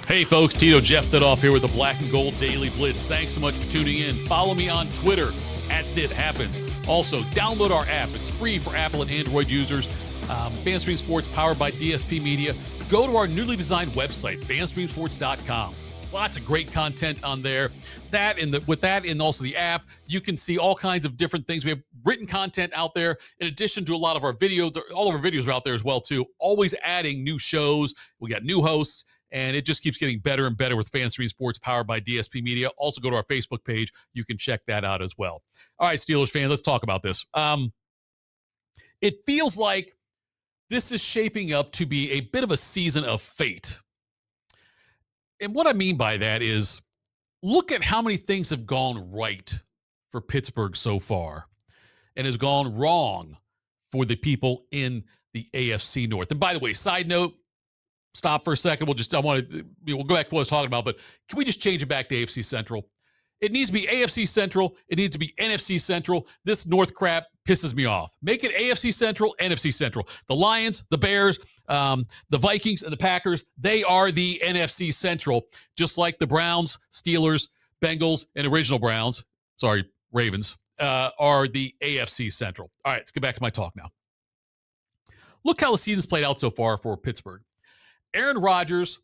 Hey folks, Tito Thitoff here with the Black and Gold Daily Blitz. Thanks so much for tuning in. Follow me on Twitter @DitHappens. Also, download our app. It's free for Apple and Android users. FanStream Sports powered by DSP Media. Go to our newly designed website, FanStreamSports.com. Lots of great content on there. With that and also the app, you can see all kinds of different things. We have written content out there in addition to a lot of our videos. All of our videos are out there as well too. Always adding new shows. We got new hosts, and it just keeps getting better and better with FanStream Sports powered by DSP Media. Also go to our Facebook page. You can check that out as well. All right, Steelers fans, let's talk about this. It feels like this is shaping up to be a bit of a season of fate. And what I mean by that is, look at how many things have gone right for Pittsburgh so far and has gone wrong for the people in the AFC North. And by the way, side note, stop for a second. We'll go back to what I was talking about, but can we just change it back to AFC Central? It needs to be AFC Central. It needs to be NFC Central. This North crap pisses me off. Make it AFC Central, NFC Central. The Lions, the Bears, the Vikings, and the Packers, they are the NFC Central, just like the Browns, Steelers, Bengals, and original Ravens, are the AFC Central. All right, let's get back to my talk now. Look how the season's played out so far for Pittsburgh. Aaron Rodgers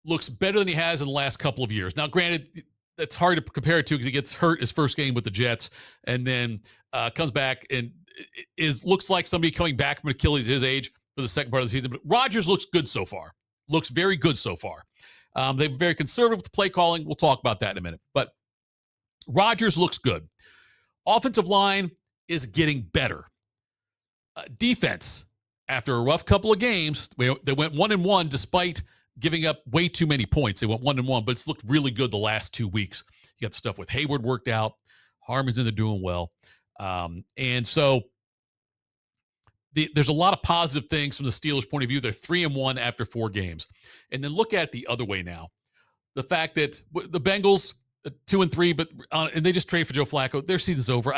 looks better than he has in the last couple of years. Now, granted, that's hard to compare it to because he gets hurt his first game with the Jets and then comes back and looks like somebody coming back from Achilles his age for the second part of the season. But Rodgers looks good so far. Looks very good so far. They're very conservative with the play calling. We'll talk about that in a minute. But Rodgers looks good. Offensive line is getting better. Defense, after a rough couple of games, they went 1-1 despite giving up way too many points. They went 1-1, but it's looked really good the last 2 weeks. You got stuff with Hayward worked out. Harmon's in there doing well. And so there's a lot of positive things from the Steelers' point of view. They're 3-1 after 4 games. And then look at it the other way now. The fact that the Bengals, 2-3, but and they just trade for Joe Flacco. Their season's over.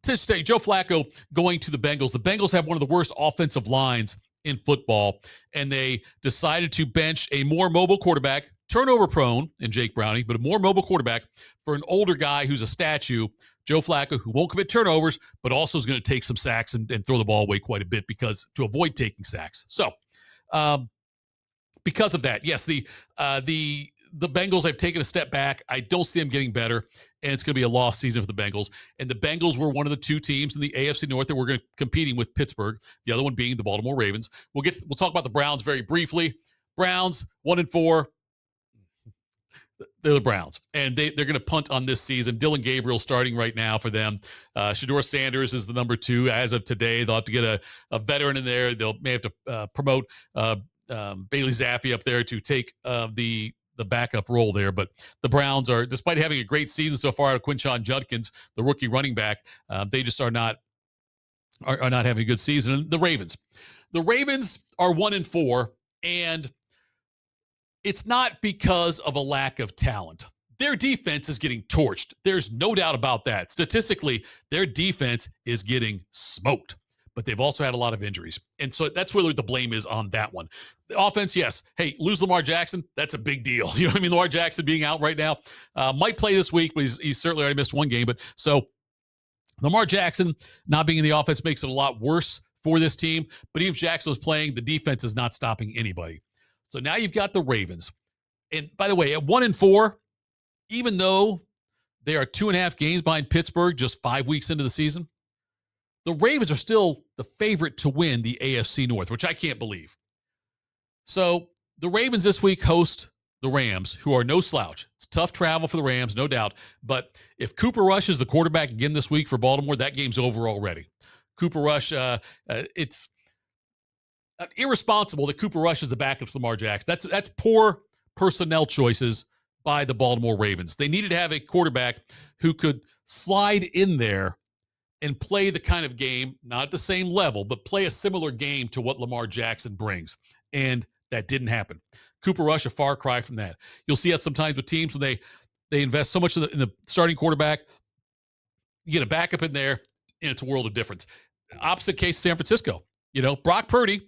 To stay, Joe Flacco going to the Bengals. The Bengals have one of the worst offensive lines in football, and they decided to bench a more mobile quarterback, turnover prone in Jake Browning, but a more mobile quarterback for an older guy who's a statue, Joe Flacco, who won't commit turnovers, but also is going to take some sacks and throw the ball away quite a bit to avoid taking sacks. So, because of that, yes, the Bengals have taken a step back. I don't see them getting better, and it's going to be a lost season for the Bengals. And the Bengals were one of the 2 teams in the AFC North that were competing with Pittsburgh, the other one being the Baltimore Ravens. We'll talk about the Browns very briefly. Browns, 1-4. They're the Browns, and they're going to punt on this season. Dylan Gabriel starting right now for them. Shedeur Sanders is the number 2 as of today. They'll have to get a veteran in there. May have to promote Bailey Zappi up there to take the backup role there. But the Browns are, despite having a great season so far out of Quinshon Judkins, the rookie running back, they just are not having a good season. And the Ravens are 1-4, and it's not because of a lack of talent. Their defense is getting torched. There's no doubt about that. Statistically, their defense is getting smoked. But they've also had a lot of injuries. And so that's where the blame is on that one. The offense, yes. Hey, lose Lamar Jackson, that's a big deal. You know what I mean? Lamar Jackson being out right now. Might play this week, but he's certainly already missed 1 game. But so Lamar Jackson not being in the offense makes it a lot worse for this team. But even if Jackson was playing, the defense is not stopping anybody. So now you've got the Ravens. And by the way, at 1-4, even though they are 2.5 games behind Pittsburgh just 5 weeks into the season, the Ravens are still the favorite to win the AFC North, which I can't believe. So the Ravens this week host the Rams, who are no slouch. It's tough travel for the Rams, no doubt. But if Cooper Rush is the quarterback again this week for Baltimore, that game's over already. Cooper Rush, it's irresponsible that Cooper Rush is the backup for Lamar Jackson. That's poor personnel choices by the Baltimore Ravens. They needed to have a quarterback who could slide in there and play the kind of game, not at the same level, but play a similar game to what Lamar Jackson brings. And that didn't happen. Cooper Rush, a far cry from that. You'll see that sometimes with teams when they invest so much in the starting quarterback. You get a backup in there, and it's a world of difference. Opposite case, San Francisco. Brock Purdy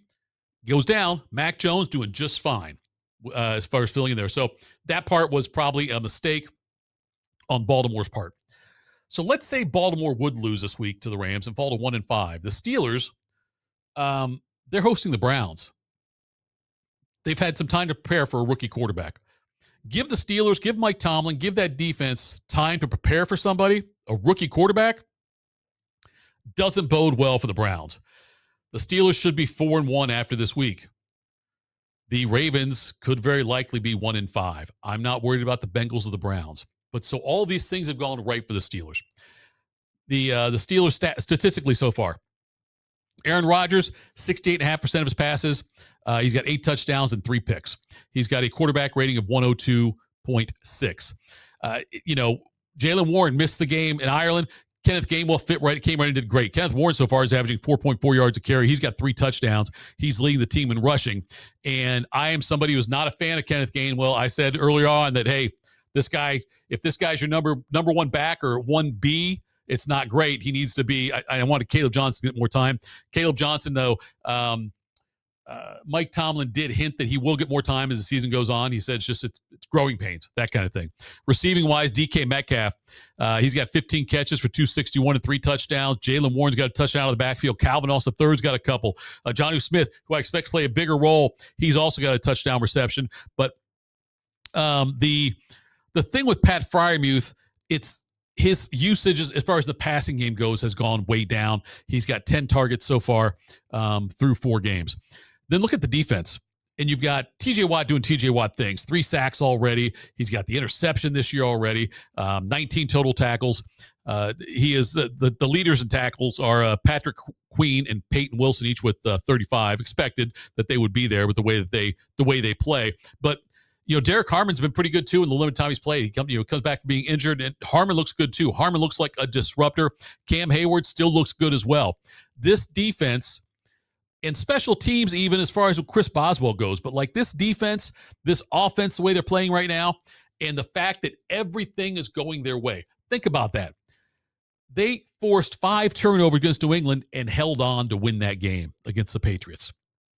goes down. Mac Jones doing just fine. as far as filling in there. So that part was probably a mistake on Baltimore's part. So let's say Baltimore would lose this week to the Rams and fall to 1-5. The Steelers, they're hosting the Browns. They've had some time to prepare for a rookie quarterback. Give the Steelers, give Mike Tomlin, give that defense time to prepare for somebody, a rookie quarterback, doesn't bode well for the Browns. The Steelers should be 4-1 after this week. The Ravens could very likely be 1-5. I'm not worried about the Bengals or the Browns. But so all these things have gone right for the Steelers. The Steelers statistically so far. Aaron Rodgers, 68.5% of his passes. He's got 8 touchdowns and 3 picks. He's got a quarterback rating of 102.6. Jaylen Warren missed the game in Ireland. Kenneth Gainwell came right and did great. Kenneth Warren so far is averaging 4.4 yards a carry. He's got 3 touchdowns. He's leading the team in rushing. And I am somebody who's not a fan of Kenneth Gainwell. I said earlier on that, hey, this guy, if this guy's your number one back or 1B, it's not great. He needs to be. I wanted Caleb Johnson to get more time. Caleb Johnson, though, Mike Tomlin did hint that he will get more time as the season goes on. He said it's growing pains, that kind of thing. Receiving-wise, DK Metcalf, he's got 15 catches for 261 and 3 touchdowns. Jaylen Warren's got a touchdown out of the backfield. Calvin also third's got a couple. Jonnu Smith, who I expect to play a bigger role, he's also got a touchdown reception. But the thing with Pat Freiermuth, it's his usage as far as the passing game goes has gone way down. He's got 10 targets so far through 4 games. Then look at the defense. And you've got T.J. Watt doing T.J. Watt things. 3 sacks already. He's got the interception this year already. 19 total tackles. He is the leaders in tackles are Patrick Queen and Peyton Wilson, each with 35. Expected that they would be there with the way they play. But Derek Harmon's been pretty good, too, in the limited time he's played. He comes back from being injured, and Harmon looks good, too. Harmon looks like a disruptor. Cam Hayward still looks good as well. This defense and special teams, even as far as Chris Boswell goes, but like this defense, this offense, the way they're playing right now, and the fact that everything is going their way. Think about that. They forced 5 turnovers against New England and held on to win that game against the Patriots.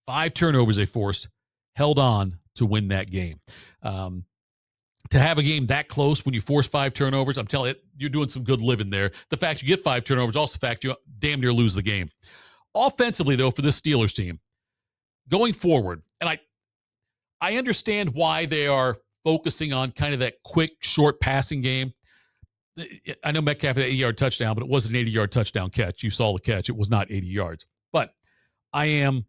5 turnovers they forced, held on to win that game. To have a game that close when you force 5 turnovers, I'm telling you, you're doing some good living there. The fact you get 5 turnovers, also the fact you damn near lose the game. Offensively, though, for this Steelers team, going forward, and I understand why they are focusing on kind of that quick, short passing game. I know Metcalf had an 80-yard touchdown, but it was an 80-yard touchdown catch. You saw the catch. It was not 80 yards. But I am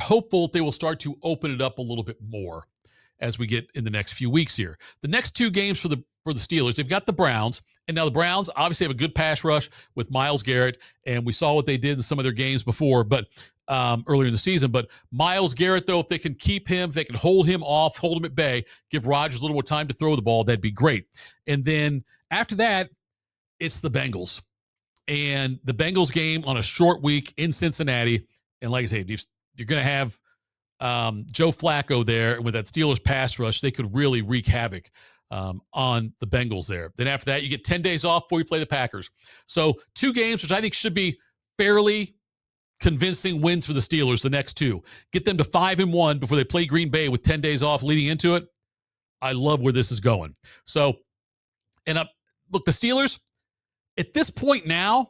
hopeful they will start to open it up a little bit more as we get in the next few weeks here. The next 2 games for the Steelers, they've got the Browns, and now the Browns obviously have a good pass rush with Myles Garrett, and we saw what they did in some of their games before, but earlier in the season. But Myles Garrett, though, if they can keep him, if they can hold him off, hold him at bay, give Rodgers a little more time to throw the ball, that'd be great. And then after that, it's the Bengals. And the Bengals game on a short week in Cincinnati, and like I say, you're going to have Joe Flacco there, and with that Steelers pass rush, they could really wreak havoc on the Bengals there. Then after that, you get 10 days off before you play the Packers. So 2 games, which I think should be fairly convincing wins for the Steelers, the next 2. Get them to 5-1 before they play Green Bay with 10 days off leading into it. I love where this is going. So, look, the Steelers, at this point now,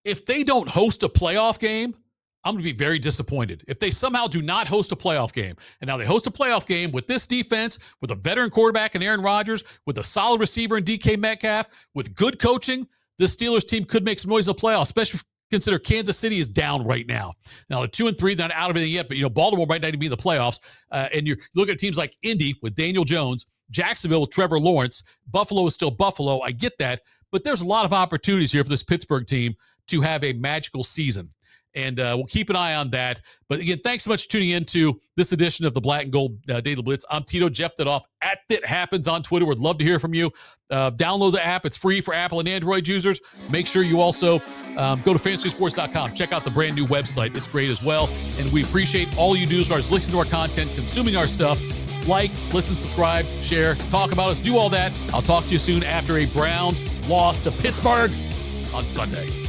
if they don't host a playoff game, I'm going to be very disappointed. If they somehow do not host a playoff game, and now they host a playoff game with this defense, with a veteran quarterback in Aaron Rodgers, with a solid receiver in DK Metcalf, with good coaching, this Steelers team could make some noise in the playoffs, especially consider Kansas City is down right now. Now, they're 2-3, they're not out of anything yet, but, Baltimore might not even be in the playoffs. And you look at teams like Indy with Daniel Jones, Jacksonville with Trevor Lawrence, Buffalo is still Buffalo. I get that. But there's a lot of opportunities here for this Pittsburgh team to have a magical season. And we'll keep an eye on that. But again, thanks so much for tuning in to this edition of the Black and Gold Daily Blitz. I'm Tito, Jeff Thitoff, at @ThitHappens on Twitter. Would love to hear from you. Download the app. It's free for Apple and Android users. Make sure you also go to FanStreamSports.com. Check out the brand new website. It's great as well. And we appreciate all you do as far as listening to our content, consuming our stuff. Like, listen, subscribe, share, talk about us, do all that. I'll talk to you soon after a Browns loss to Pittsburgh on Sunday.